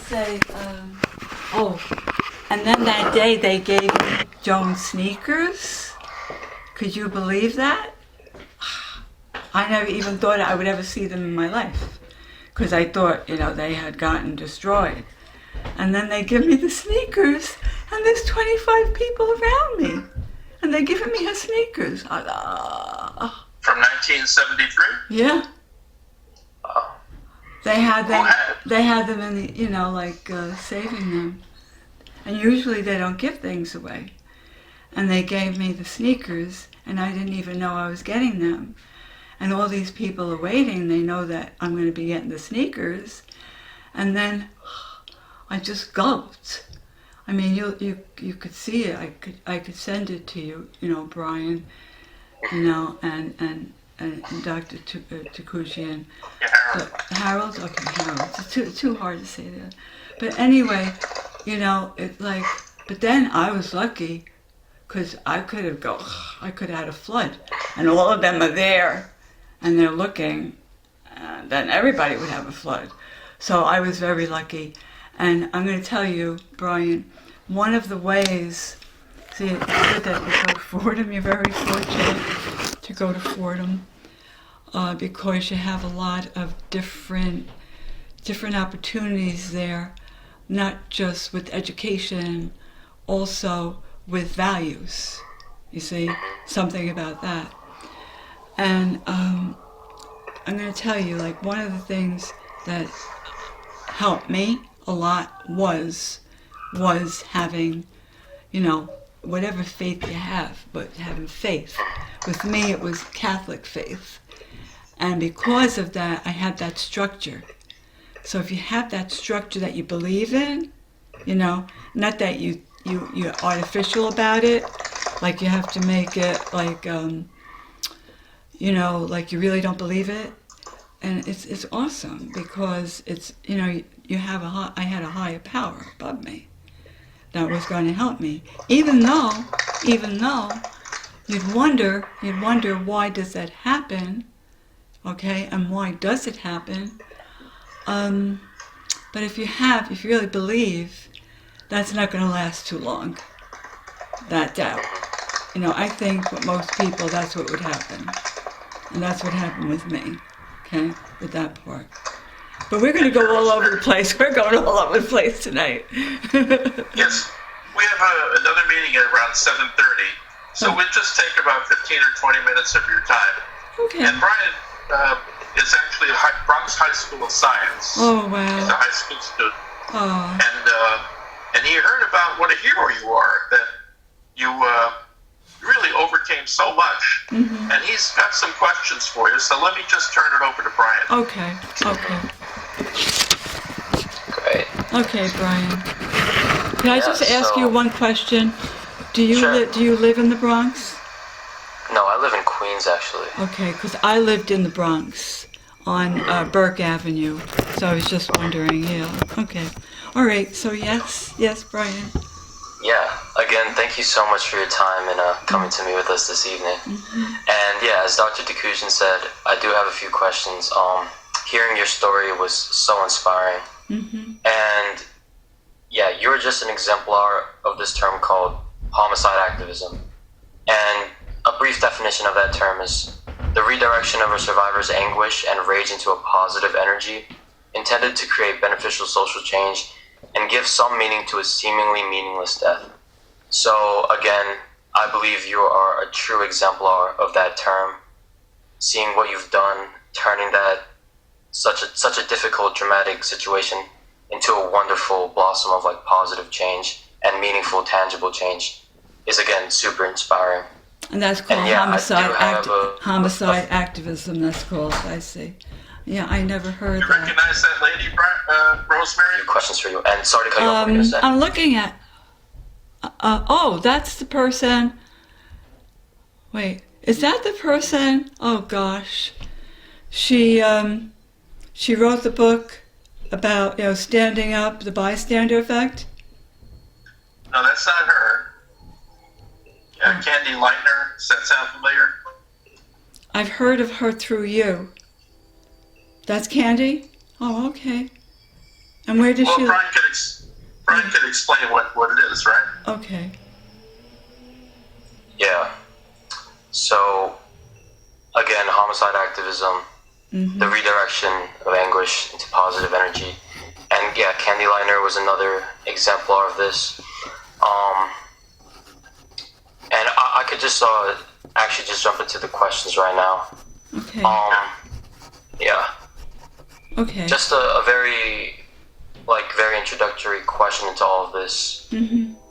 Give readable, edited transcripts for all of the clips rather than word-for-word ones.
say, oh, and then that day they gave me Joan sneakers. Could you believe that? I never even thought I would ever see them in my life, because I thought, they had gotten destroyed. And then they give me the sneakers, and there's 25 people around me, and they're giving me her sneakers. From 1973? Yeah. Oh. They had them in the, saving them. And usually they don't give things away. And they gave me the sneakers, and I didn't even know I was getting them. And all these people are waiting. They know that I'm going to be getting the sneakers. And then I just gulped. I mean, you could see it. I could send it to you, Brian, and Dr. Takujian. Harold? Okay, Harold. It's too hard to say that. But anyway, but then I was lucky, because I could have had a flood. And all of them are there, and they're looking, and then everybody would have a flood. So I was very lucky. And I'm going to tell you, Brian, one of the ways, see, it's good that you go to Fordham. You're very fortunate to go to Fordham, because you have a lot of different opportunities there, not just with education, also with values. You see, something about that. And I'm going to tell you, one of the things that helped me a lot was having, whatever faith you have, but having faith. With me, it was Catholic faith. And because of that, I had that structure. So if you have that structure that you believe in, not that you're artificial about it, like you have to make it like you really don't believe it. And it's awesome, because it's, I had a higher power above me that was going to help me. Even though you'd wonder why does that happen, okay, and why does it happen? But if you really believe, that's not going to last too long, that doubt. I think with most people, that's what would happen. And that's what happened with me, okay, with that part. But we're going to go all over the place. We're going all over the place tonight. Yes. We have another meeting at around 7:30. So we'll just take about 15 or 20 minutes of your time. Okay. And Brian is actually a Bronx High School of Science. Oh, wow. He's a high school student. Oh. And he heard about what a hero you are, that you really overcame so much. Mm-hmm. And he's got some questions for you, so let me just turn it over to Brian. Okay. Great. Okay, Brian. Can I just ask you one question? Do you live in the Bronx? No, I live in Queens, actually. Okay, because I lived in the Bronx on Burke Avenue, so I was just wondering, okay. All right, so yes, Brian. Yeah, again, thank you so much for your time and coming to meet with us this evening. Mm-hmm. And as Dr. Takujian said, I do have a few questions. Hearing your story was so inspiring. Mm-hmm. And you're just an exemplar of this term called homicide activism. And a brief definition of that term is the redirection of a survivor's anguish and rage into a positive energy intended to create beneficial social change and give some meaning to a seemingly meaningless death. So again, I believe you are a true exemplar of that term, seeing what you've done, turning that such a difficult, dramatic situation into a wonderful blossom of positive change and meaningful, tangible change is again super inspiring. And that's called homicide activism. That's called. I see. Yeah, I never heard that. You recognize that lady, Rosemarie? Questions for you. And sorry to cut you off. I'm looking at. That's the person. Wait, is that the person? Oh gosh, she wrote the book about standing up, the bystander effect. No, that's not her. Candy Lightner. Does that sound familiar? I've heard of her through you. That's Candy? Oh, okay. And where did Well, she... Brian can explain what it is, right? Okay. Yeah. So, again, homicide activism, the redirection of anguish into positive energy. And yeah, Candy Liner was another exemplar of this. And I could just actually just jump into the questions right now. Okay. Yeah. Okay. Just a very introductory question into all of this.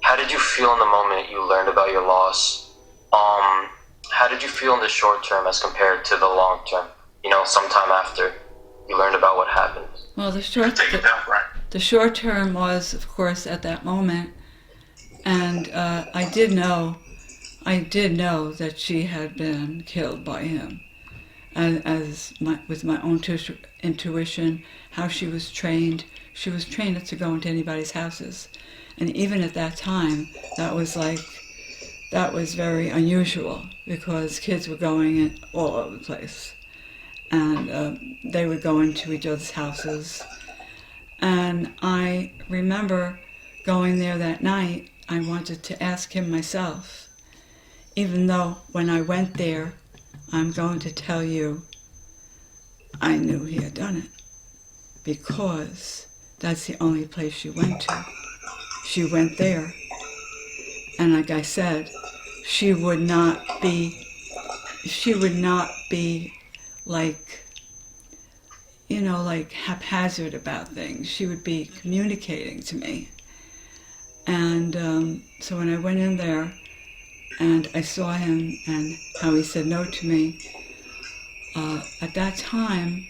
How did you feel in the moment you learned about your loss? How did you feel in the short term as compared to the long term? You know, sometime after you learned about what happened. Well, Take it down, Brian. the short term was, of course, at that moment, and I did know that she had been killed by him, with my own intuition, how she was trained. She was trained not to go into anybody's houses, and even at that time, that was very unusual because kids were going in all over the place, and they would go into each other's houses. And I remember going there that night. I wanted to ask him myself, even though when I went there, I'm going to tell you, I knew he had done it, because that's the only place she went to. She went there, and like I said, she would not be like, like haphazard about things. She would be communicating to me. And so when I went in there and I saw him and how he said no to me, at that time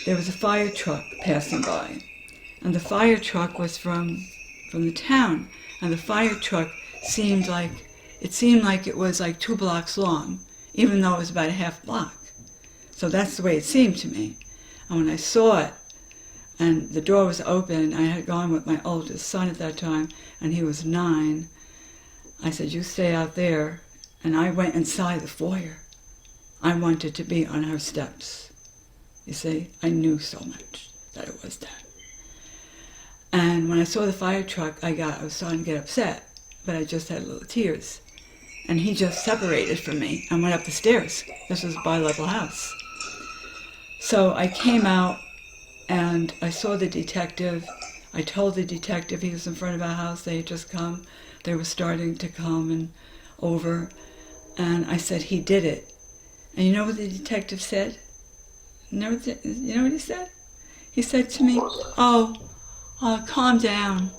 there was a fire truck passing by, and the fire truck was from the town, and the fire truck seemed like it was like 2 blocks long, even though it was about a half block. So that's the way it seemed to me. And when I saw it, and the door was open, I had gone with my oldest son at that time, and he was 9. I said, you stay out there. And I went inside the foyer. I wanted to be on her steps. You see, I knew so much that it was that. And when I saw the fire truck, I was starting to get upset, but I just had little tears. And he just separated from me and went up the stairs. This was a bi-level house. So I came out and I saw the detective. I told the detective he was in front of our house. They had just come. They were starting to come and over. And I said, he did it. And you know what the detective said? You know what he said? He said to me, oh, calm down.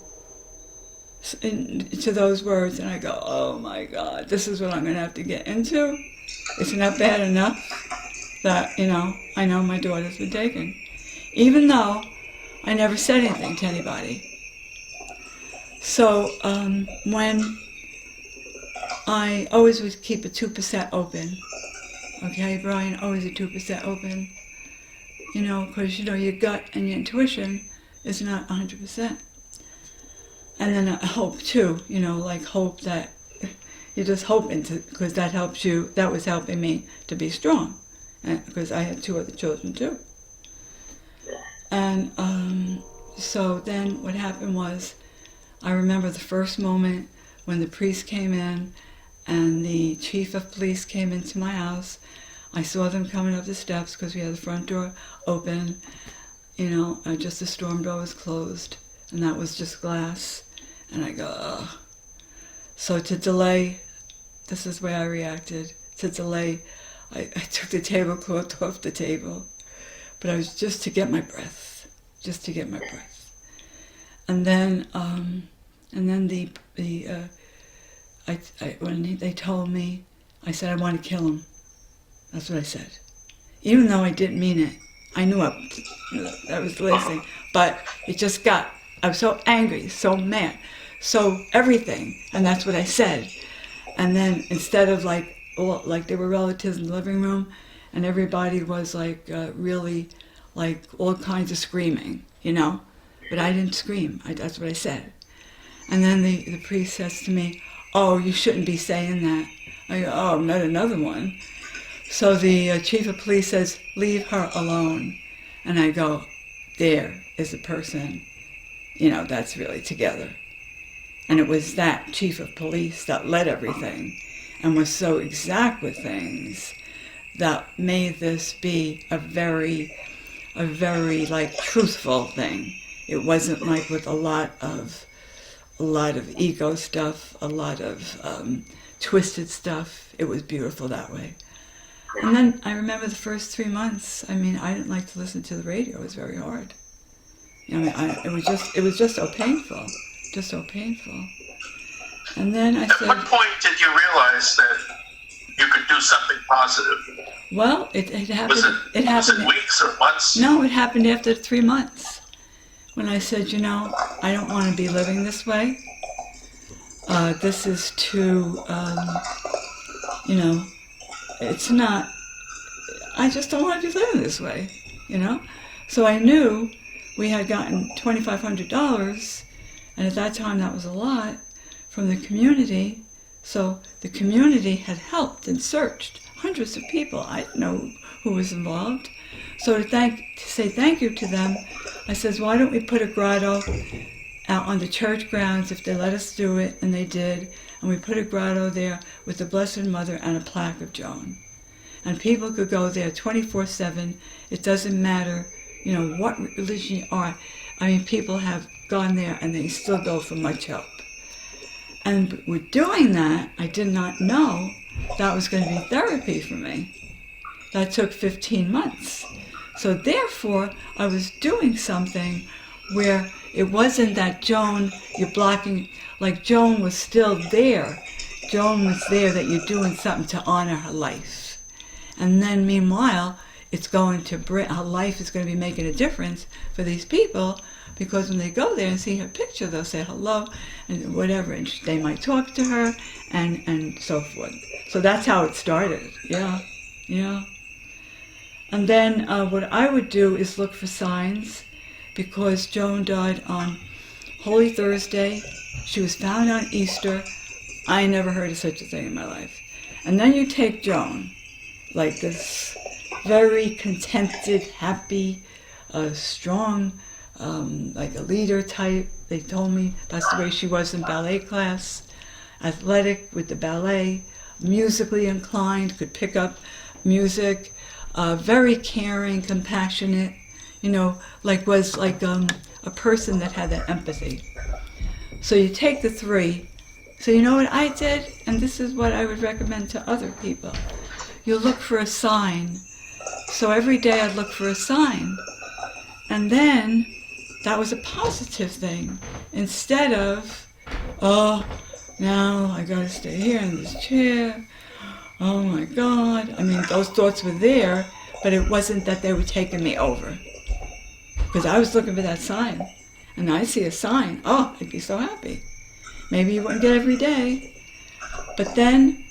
To those words. And I go, oh my God, this is what I'm going to have to get into? Isn't that bad enough that, I know my daughter's been taken? Even though I never said anything to anybody. So when I always would keep a 2% open. Okay, Brian, always a 2% open. Because, your gut and your intuition is not 100%. And then I hope too, hope that you just hope into, because that helps you, that was helping me to be strong. Because I had 2 other children too. And so then what happened was, I remember the first moment when the priest came in and the chief of police came into my house. I saw them coming up the steps because we had the front door open, just the storm door was closed, and that was just glass. And I go, ugh. So to delay, this is where I reacted, to delay, I took the tablecloth off the table, but I was just to get my breath. And then when they told me, I said, I want to kill him. That's what I said. Even though I didn't mean it. I knew that was the last thing. But it just I was so angry, so mad, so everything. And that's what I said. And then instead of like there were relatives in the living room, and everybody was really all kinds of screaming, But I didn't scream. That's what I said. And then the priest says to me, oh, you shouldn't be saying that. I go, oh, not another one. So the chief of police says, leave her alone. And I go, there is a person that's really together. And it was that chief of police that led everything and was so exact with things that made this be a very like truthful thing. It wasn't like with a lot of ego stuff, a lot of twisted stuff. It was beautiful that way. And then I remember the first 3 months, I didn't like to listen to the radio. It was very hard. It was just so painful. Just so painful. And then I said... At what point did you realize that you could do something positive? Well, it happened... Was it weeks or months? No, it happened after 3 months. When I said, I don't want to be living this way. This is too, it's not... I just don't want to be living this way, So I knew we had gotten $2,500, and at that time that was a lot, from the community. So the community had helped and searched hundreds of people. I didn't know who was involved. So to say thank you to them, I says, why don't we put a grotto out on the church grounds if they let us do it, and they did. And we put a grotto there with the Blessed Mother and a plaque of Joan. And people could go there 24/7. It doesn't matter, what religion you are. People have gone there and they still go for much help. And with doing that, I did not know that was going to be therapy for me. That took 15 months. So therefore, I was doing something where it wasn't that Joan, you're blocking, like Joan was still there. Joan was there, that you're doing something to honor her life. And then meanwhile, her life is going to be making a difference for these people, because when they go there and see her picture, they'll say hello and whatever, and they might talk to her and so forth. So that's how it started. Yeah. And then what I would do is look for signs, because Joan died on Holy Thursday. She was found on Easter. I never heard of such a thing in my life. And then you take Joan, like this very contented, happy, strong, like a leader type. They told me that's the way she was in ballet class. Athletic with the ballet, musically inclined, could pick up music, very caring, compassionate, was like a person that had that empathy. So you take the three. So you know what I did? And this is what I would recommend to other people. You look for a sign. So every day I'd look for a sign. And then that was a positive thing. Instead of, now I gotta stay here in this chair. Oh my God. Those thoughts were there, but it wasn't that they were taking me over. Because I was looking for that sign. And I see a sign. I'd be so happy. Maybe you wouldn't get every day. But then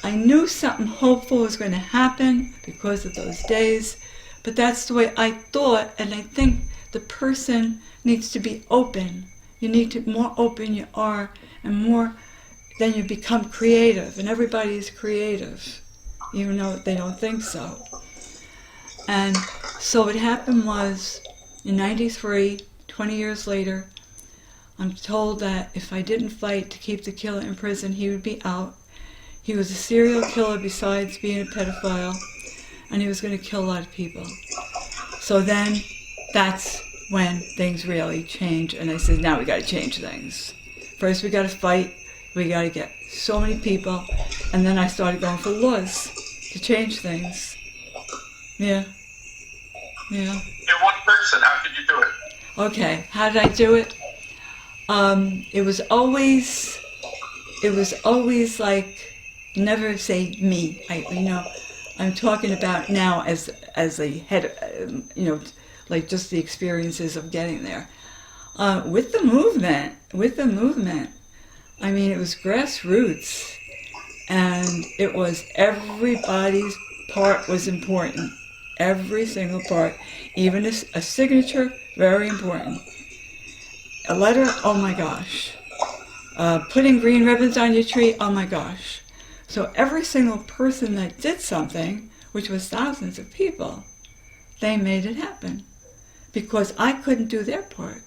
I knew something hopeful was going to happen because of those days. But that's the way I thought, and I think the person needs to be open. You need to, more open you are, and more, then you become creative. And everybody is creative, even though they don't think so. And so what happened was, in '93, 20 years later, I'm told that if I didn't fight to keep the killer in prison, he would be out. He was a serial killer besides being a pedophile, and he was going to kill a lot of people. So then, that's when things really change, and I said, now we got to change things. First we got to fight, we got to get so many people, and then I started going for laws to change things. Yeah. You're one person, how could you do it? Okay, how did I do it? It was always like, never say me. I'm talking about now as a head, like just the experiences of getting there. With the movement, it was grassroots, and it was everybody's part was important. Every single part, even a signature, very important. A letter, oh my gosh. Putting green ribbons on your tree, oh my gosh. So every single person that did something, which was thousands of people, they made it happen. Because I couldn't do their part.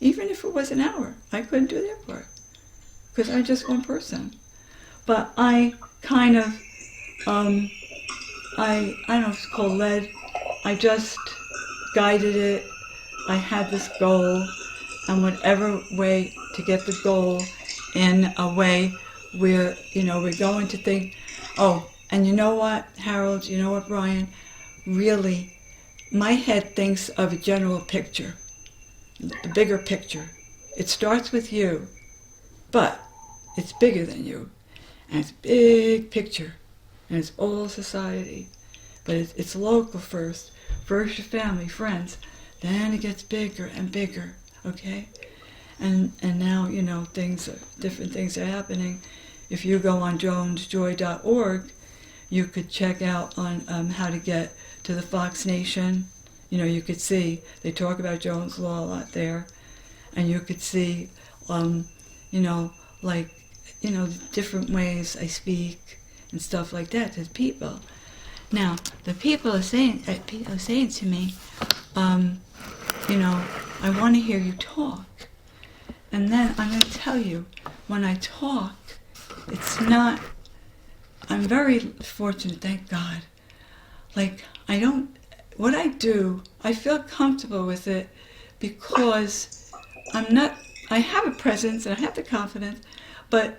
Even if it was an hour, I couldn't do their part because I'm just one person. But I kind of, I don't know if it's called led. I just guided it. I had this goal, and whatever way to get the goal in a way where, we're going to think, oh, and you know what, Harold, you know what, Brian, really, my head thinks of a general picture, the bigger picture. It starts with you, but it's bigger than you, and it's big picture, and it's all society, but it's local first your family, friends, then it gets bigger and bigger, okay? And now, different things are happening. If you go on jonesjoy.org, you could check out on how to get to the Fox Nation. You could see, they talk about Jones Law a lot there. And you could see, different ways I speak and stuff like that to people. Now, the people are saying to me, I want to hear you talk. And then I'm going to tell you, when I talk, I'm very fortunate, thank God. What I do, I feel comfortable with it because I have a presence and I have the confidence, but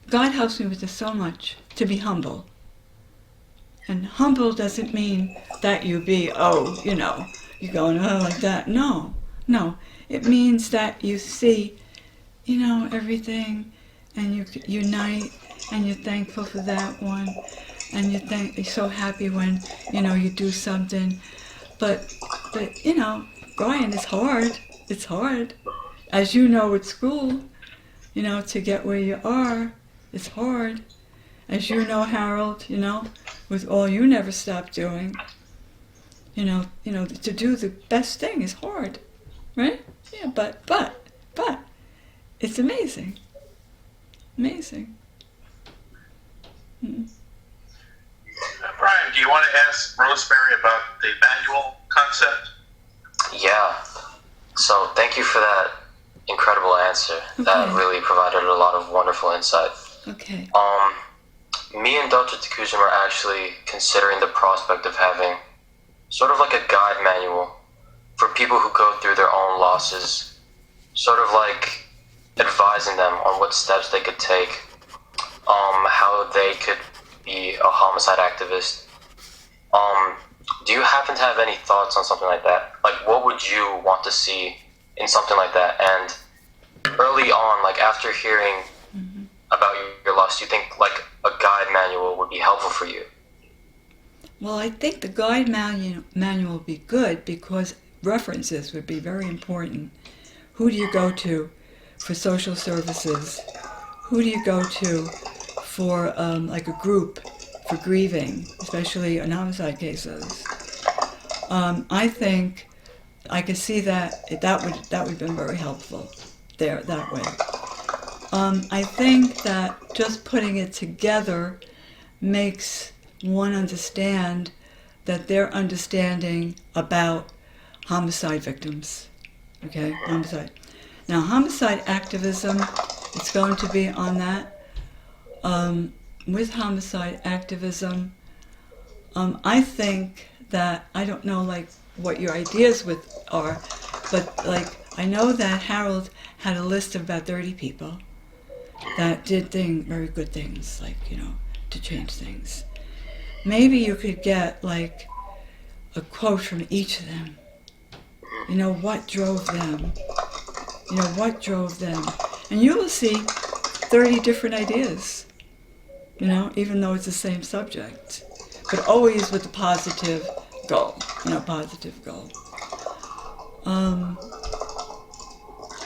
God helps me with this so much, to be humble. And humble doesn't mean that you be, you're going, like that. No. It means that you see, everything, and you unite, and you're thankful for that one, and you're so happy when, you do something. But Brian, it's hard. It's hard. As you know, at school, to get where you are, it's hard. As you know, Harold, with all you never stop doing, to do the best thing is hard, right? Yeah, but it's amazing. Amazing. Mm. Brian, do you want to ask Rosemarie about the manual concept? Yeah. So thank you for that incredible answer. Okay. That really provided a lot of wonderful insight. Okay. Me and Dr. Takujan were actually considering the prospect of having sort of like a guide manual for people who go through their own losses, sort of like advising them on what steps they could take, how they could be a homicide activist. Do you happen to have any thoughts on something like that? Like, what would you want to see in something like that? And early on, like after hearing about your loss, do you think like a guide manual would be helpful for you? Well, I think the guide manual would be good because references would be very important. Who do you go to for social services? Who do you go to for like a group for grieving, especially in homicide cases? I think I could see that would have been very helpful there that way. I think that just putting it together makes one understand that they're understanding about homicide victims. Okay, homicide. Now, homicide activism, it's going to be on that. With homicide activism, I think that, I don't know like what your ideas are, but like I know that Harold had a list of about 30 people that did very good things, like, to change things. Maybe you could get like a quote from each of them. What drove them? What drove them? And you will see 30 different ideas, even though it's the same subject, but always with a positive goal, positive goal.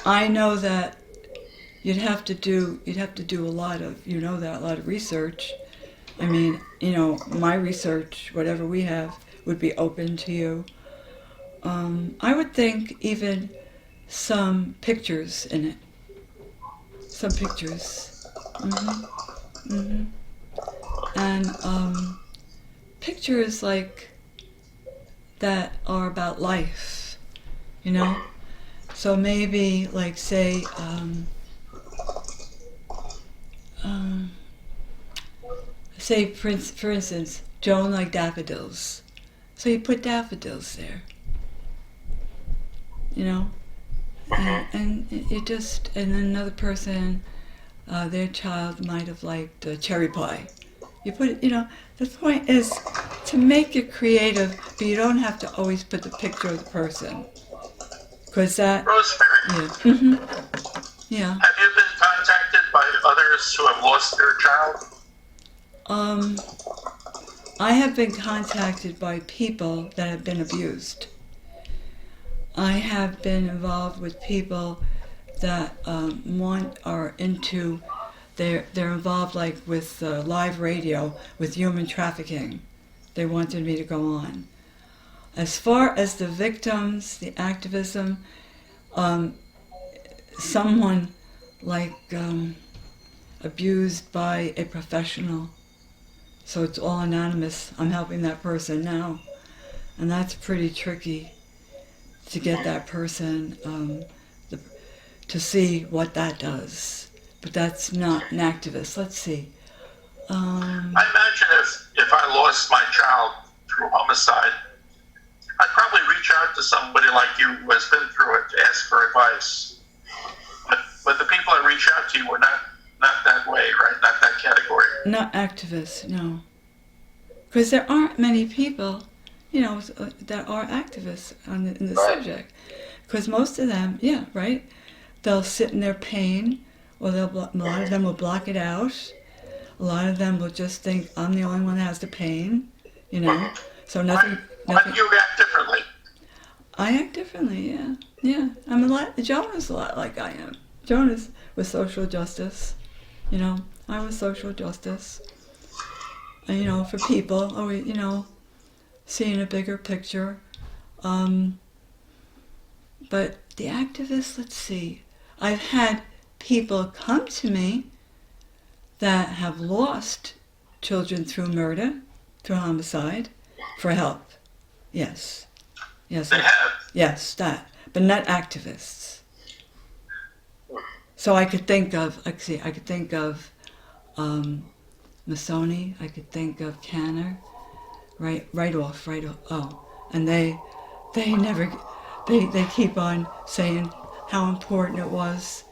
I know that you'd have to do a lot of, a lot of research. I mean, my research, whatever we have, would be open to you. I would think even some pictures in it. Some pictures. And pictures like that are about life, So maybe, like, say, for instance, Joan liked daffodils. So you put daffodils there, you know? And it just, and then another person, their child might have liked cherry pie. You put it, the point is to make it creative, but you don't have to always put the picture of the person. Because that, Rosemary, yeah. have you been contacted by others who have lost their child? I have been contacted by people that have been abused. I have been involved with people that are into, they're involved like with live radio, with human trafficking. They wanted me to go on. As far as the victims, the activism, someone like abused by a professional. So it's all anonymous. I'm helping that person now. And that's pretty tricky to get that person to see what that does. But that's not an activist. Let's see. I imagine if I lost my child through homicide, I'd probably reach out to somebody like you who has been through it to ask for advice. But the people I reach out to were not that way, right? Not that category. Not activists, no. Because there aren't many people, that are activists in the subject. Because most of them, right? They'll sit in their pain, or a lot of them will block it out. A lot of them will just think, I'm the only one that has the pain, So nothing. Why do you react differently? I act differently, yeah. Yeah. Joan is a lot like I am. Joan is with social justice. I was social justice. And, for people, seeing a bigger picture. But the activists, let's see. I've had people come to me that have lost children through murder, through homicide, for help. Yes. Yes. They have. Yes, that. But not activists. So I could think of, Masoni, I could think of Canner, right off. Oh, and they keep on saying how important it was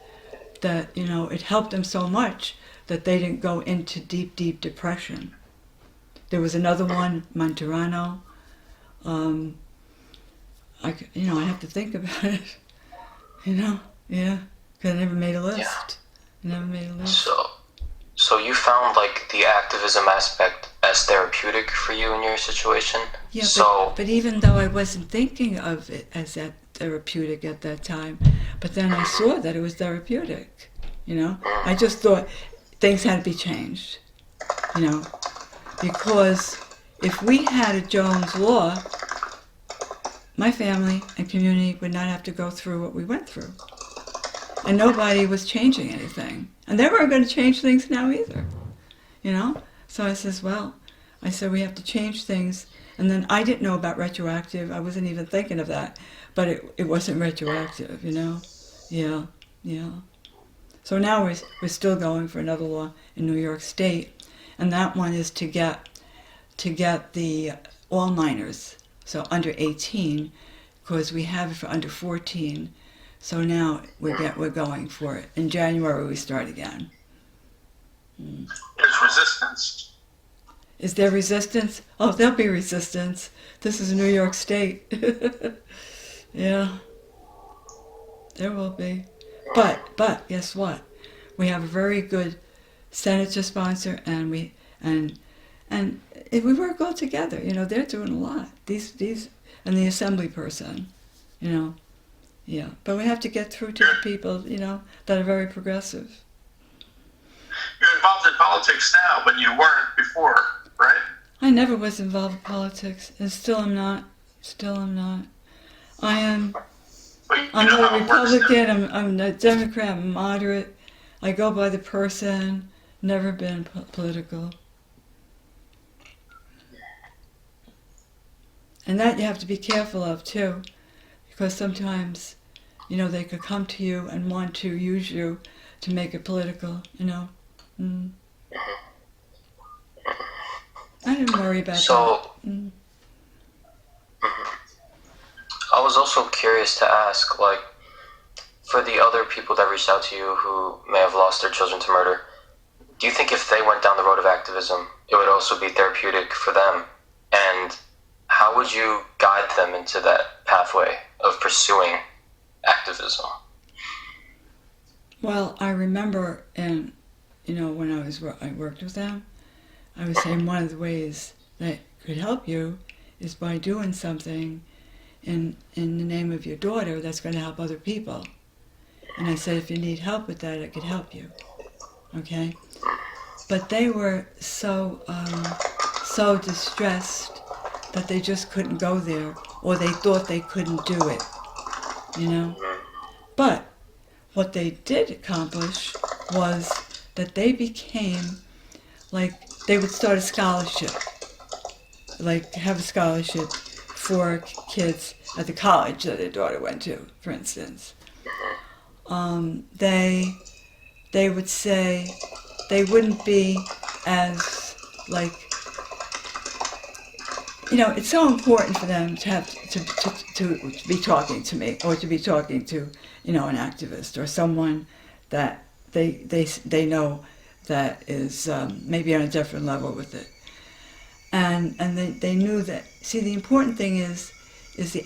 that, it helped them so much that they didn't go into deep, deep depression. There was another one, Monterano. I have to think about it, yeah, because I never made a list. So you found like the activism aspect as therapeutic for you in your situation? Yeah, but even though I wasn't thinking of it as that therapeutic at that time, but then I saw that it was therapeutic, I just thought things had to be changed, because if we had a Jones Law, my family and community would not have to go through what we went through. And nobody was changing anything. And they weren't going to change things now either. So I says, we have to change things. And then I didn't know about retroactive. I wasn't even thinking of that. But it wasn't retroactive, Yeah. So now we're still going for another law in New York State. And that one is to get the all minors, so under 18, because we have it for under 14. So now we're going for it. In January we start again. There's resistance. Is there resistance? Oh, there'll be resistance. This is New York State. Yeah. There will be. But guess what? We have a very good senator sponsor, and we if we work all together, they're doing a lot. These and the assembly person, Yeah. But we have to get through to the people, that are very progressive. You're involved in politics now, but you weren't before, right? I never was involved in politics, and still am not. I'm a Republican, I'm a Democrat, I'm moderate. I go by the person, never been political. And that you have to be careful of, too, because sometimes they could come to you and want to use you to make it political, I didn't worry about So, that. I was also curious to ask, like, for the other people that reached out to you who may have lost their children to murder, do you think if they went down the road of activism, it would also be therapeutic for them? And how would you guide them into that pathway of pursuing activism? Well, I remember, when I worked with them, I was saying one of the ways that could help you is by doing something in the name of your daughter that's going to help other people. And I said, if you need help with that, I could help you. Okay? But they were so distressed that they just couldn't go there, or they thought they couldn't do it, But what they did accomplish was that they became, they would start a scholarship, have a scholarship for kids at the college that their daughter went to, for instance. They would say they wouldn't be as it's so important for them to have to be talking to me, or to be talking to an activist or someone that they know that is maybe on a different level with it, and they knew that. See, the important thing is the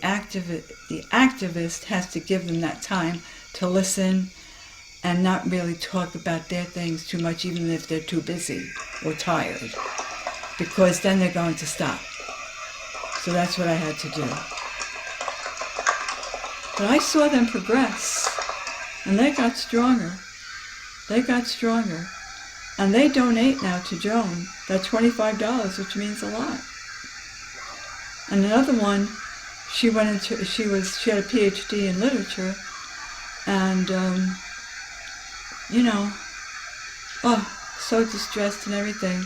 activist has to give them that time to listen and not really talk about their things too much, even if they're too busy or tired, because then they're going to stop. So that's what I had to do. But I saw them progress, and they got stronger. And they donate now to Joan that $25, which means a lot. And another one, she had a PhD in literature, and so distressed and everything.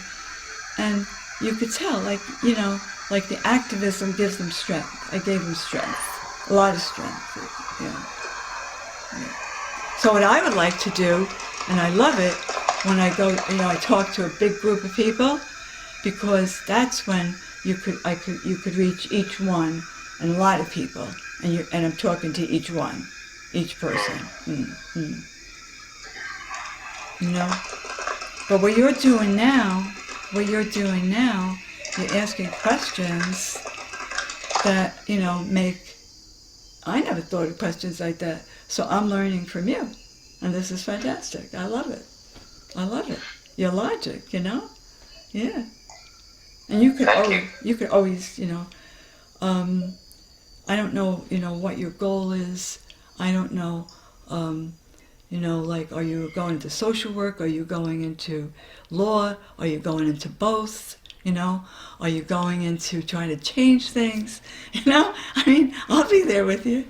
And you could tell, the activism gives them strength. I gave them strength, a lot of strength. So what I would like to do, and I love it, when I go, I talk to a big group of people, because that's when you could reach each one, and a lot of people, and I'm talking to each one, each person. But what you're doing now, you're asking questions that, I never thought of questions like that. So I'm learning from you. And this is fantastic. I love it. Your logic, Yeah. And you could always, I don't know, what your goal is. I don't know, are you going into social work? Are you going into law? Are you going into both? Are you going into trying to change things? I'll be there with you.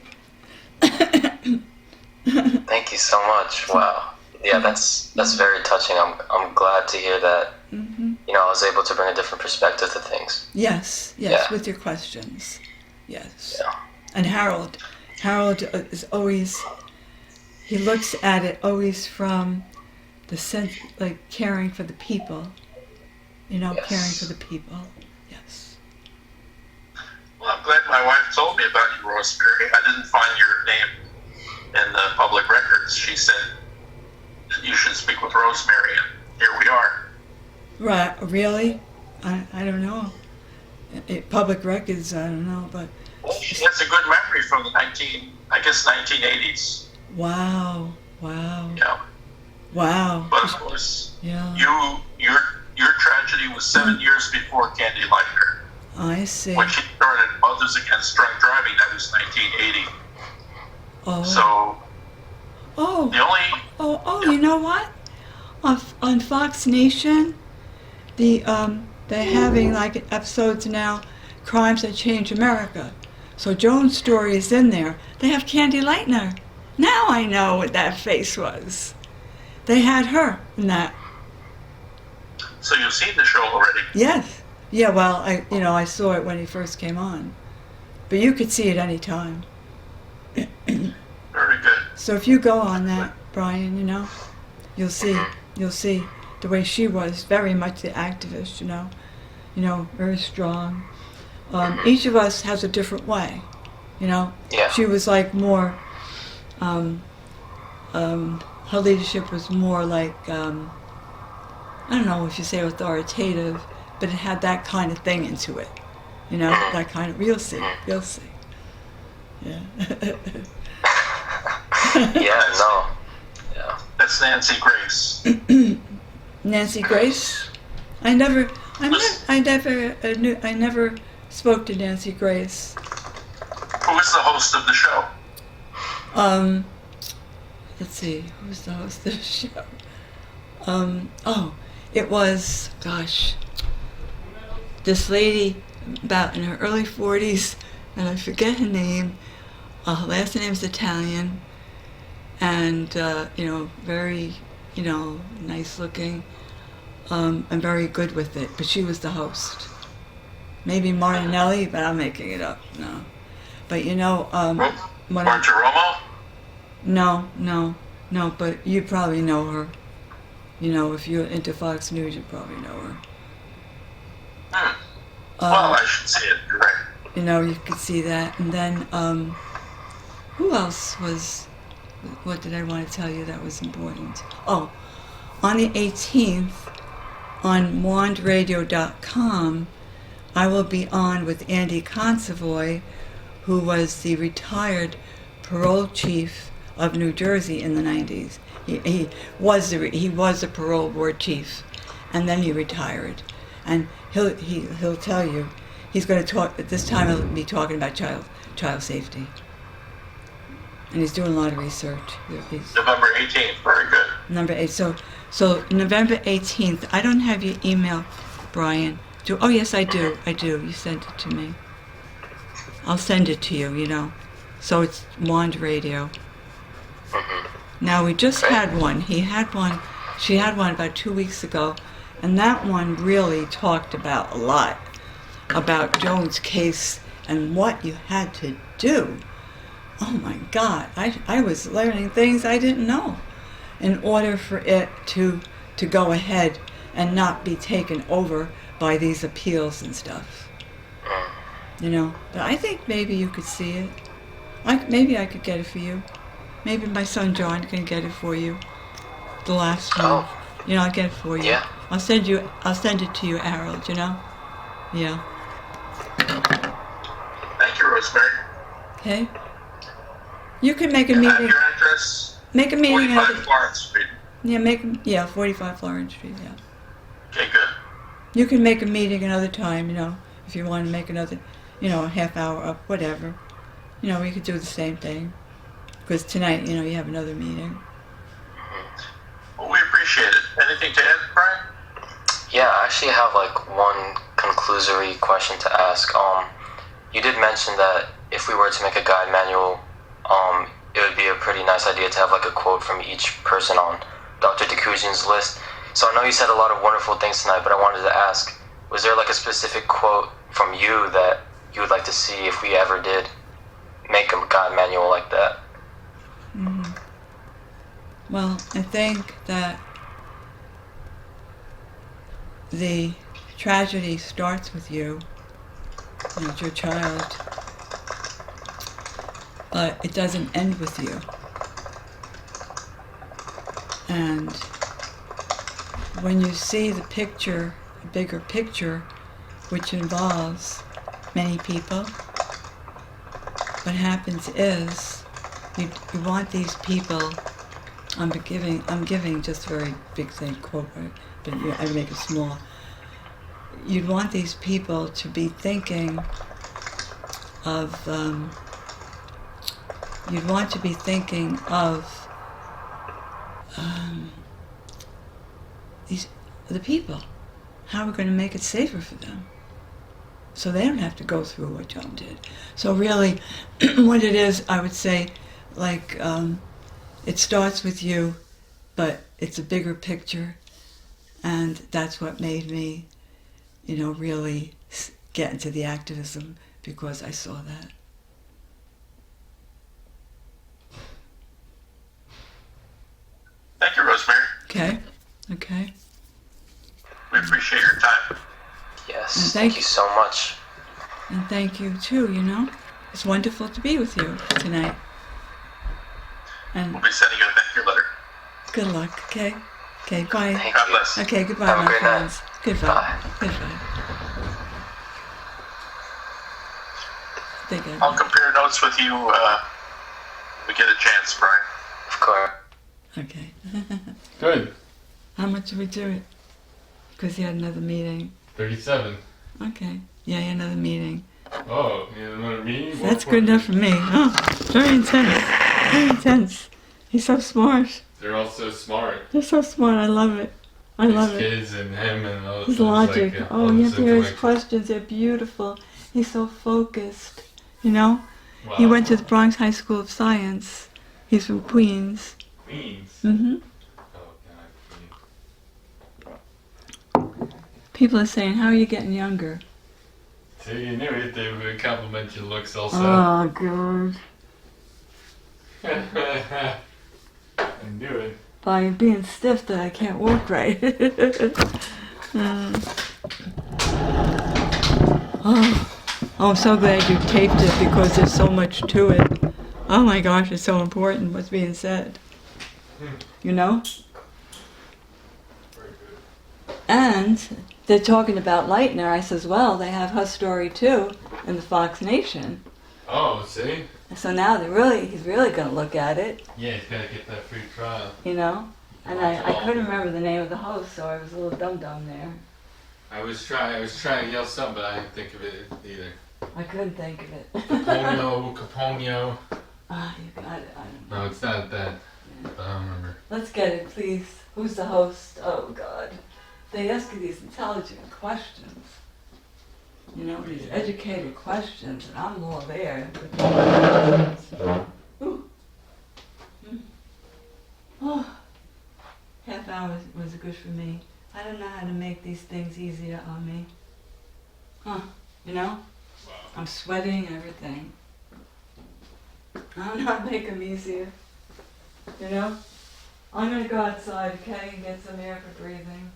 Thank you so much. Wow. Yeah, that's very touching. I'm glad to hear that. Mm-hmm. I was able to bring a different perspective to things. Yes, Yeah. With your questions. Yes. Yeah. And Harold is always, he looks at it always from the sense, caring for the people. Yes. Caring for the people. Yes. Well, I'm glad my wife told me about you, Rosemarie. I didn't find your name in the public records. She said you should speak with Rosemarie, and here we are. Right, really? I don't know. Public records, I don't know, but... Well, she has a good memory from the 1980s. Wow. Yeah. Wow. But of course, Yeah. your tragedy was 7 years before Candy Lightner. I see. When she started Mothers Against Drunk Driving, that was 1980. Oh. So, the only... You know what? On Fox Nation, they're having episodes now, Crimes That Change America. So Joan's story is in there. They have Candy Lightner. Now I know what that face was. They had her in that. So you've seen the show already? Yes. Yeah, well, I saw it when he first came on. But you could see it any time. Very So if you go on that, Brian, you'll see the way she was, very much the activist, very strong. Each of us has a different way, Yeah. She was like more, her leadership was more like, I don't know if you say authoritative, but it had that kind of thing into it, that kind of, you'll see. Yeah. Yeah, no. Yeah. That's Nancy Grace. Nancy Grace? I never spoke to Nancy Grace. Who is the host of the show? Let's see, who's the host of the show? It was, this lady about in her early 40s, and I forget her name. Her last name's Italian, and very, nice looking, and very good with it. But she was the host. Maybe Martinelli, but I'm making it up. No, but Margeromo? No. But you probably know her. If you're into Fox News, you probably know her. Well, I should see it. You're right. You could see that. And then, who else was, what did I want to tell you that was important? Oh, on the 18th, on wandradio.com, I will be on with Andy Consovoy, who was the retired parole chief of New Jersey in the 90s. He was a parole board chief, and then he retired. And he'll tell you, he's going to talk, at this time he'll be talking about child safety. And he's doing a lot of research. November 18th, very good. Number 8. So November 18th, I don't have your email, Brian. Oh, yes, I do. You sent it to me. I'll send it to you, So it's Wand Radio. Now, we just had one. She had one about 2 weeks ago, and that one really talked about a lot about Joan's case and what you had to do. Oh my God, I was learning things I didn't know in order for it to go ahead and not be taken over by these appeals and stuff. But I think maybe you could see it. Maybe I could get it for you. Maybe my son John can get it for you. The last one. Oh. I'll get it for you. Yeah. I'll send it to you, Harold, Yeah. Thank you, Rosemary. Okay. You can make a Can I have meeting. your address? Make a meeting. 45 Florence Street. Yeah, 45 Florence Street, yeah. Okay, good. You can make a meeting another time, if you want to make another, a half hour up, whatever. We could do the same thing. Because tonight, you have another meeting. Well, we appreciate it. Anything to add, Brian? Yeah, I actually have one conclusory question to ask. You did mention that if we were to make a guide manual, it would be a pretty nice idea to have a quote from each person on Dr. Dekujian's list. So I know you said a lot of wonderful things tonight, but I wanted to ask, was there a specific quote from you that you would like to see if we ever did make a guide manual like that? Mm-hmm. Well, I think that the tragedy starts with you, with your child, but it doesn't end with you. And when you see the picture, the bigger picture, which involves many people, what happens is you want these people. I'm giving just a very big thing quote, right? But I make it small. You'd want these people to be thinking of. You'd want to be thinking of the people. How we're going to make it safer for them, so they don't have to go through what John did. So really, what it is, I would say, it starts with you, but it's a bigger picture, and that's what made me, really get into the activism, because I saw that. Okay? We appreciate your time. Yes, And thank you so much. And thank you too, you know? It's wonderful to be with you tonight. And We'll be sending you a thank you letter. good luck, okay? Okay, bye. Thank God you. bless. Okay, goodbye, Have a my great night. friends. Goodbye. Bye. Goodbye. Thank you. I'll compare notes with you when we get a chance, Brian. Of course. Okay. Good. How much did we do it? Because you had another meeting. 37. Okay. Yeah, you had another meeting. Oh, you had another meeting? That's good enough for me. Oh, very intense. Very intense. He's so smart. They're all so smart. They're so smart. I love it. I love His it. kids and him and all His those, logic. like, Oh, all you this have to hear his intellectual- questions. They're beautiful. He's so focused. You know? Wow. He went to the Bronx High School of Science. He's from Queens. Queens. Mm-hmm. Oh, God. People are saying, how are you getting younger? See, you knew it. They would compliment your looks also. Oh, God. I knew it. By being stiff that I can't walk right. Oh, I'm so glad you taped it because there's so much to it. Oh my gosh, it's so important what's being said. You know? Very good. And they're talking about Leitner. I says, well, they have her story too in the Fox Nation. Oh, see? So now he's really going to look at it, Yeah, he's got to get that free trial. you know? And I couldn't remember the name of the host, so I was a little dum-dum there. I was trying to yell something, but I didn't think of it either. I couldn't think of it. Caponio. Ah, you got it. I don't know. No, it's not that. But I don't remember. Let's get it, please. Who's the host? Oh, God. They ask you these intelligent questions. You know, these educated questions, and I'm all there. Ooh. Mm. Oh. Half hour was good for me. I don't know how to make these things easier on me. Huh, you know? I'm sweating, everything. I don't know how to make them easier. You know? I'm gonna go outside, okay, and get some air for breathing.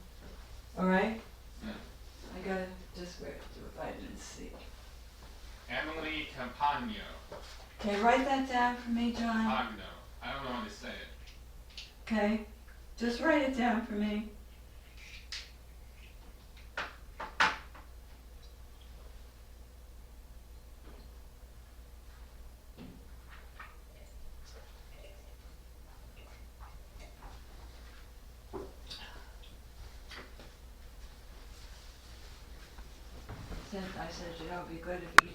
Alright? Yeah. I gotta just do vitamin C. Emily Campagno. Okay, write that down for me, John. Campagno. I don't know how to say it. Okay? Just write it down for me. I said, you know, it'd be good if you could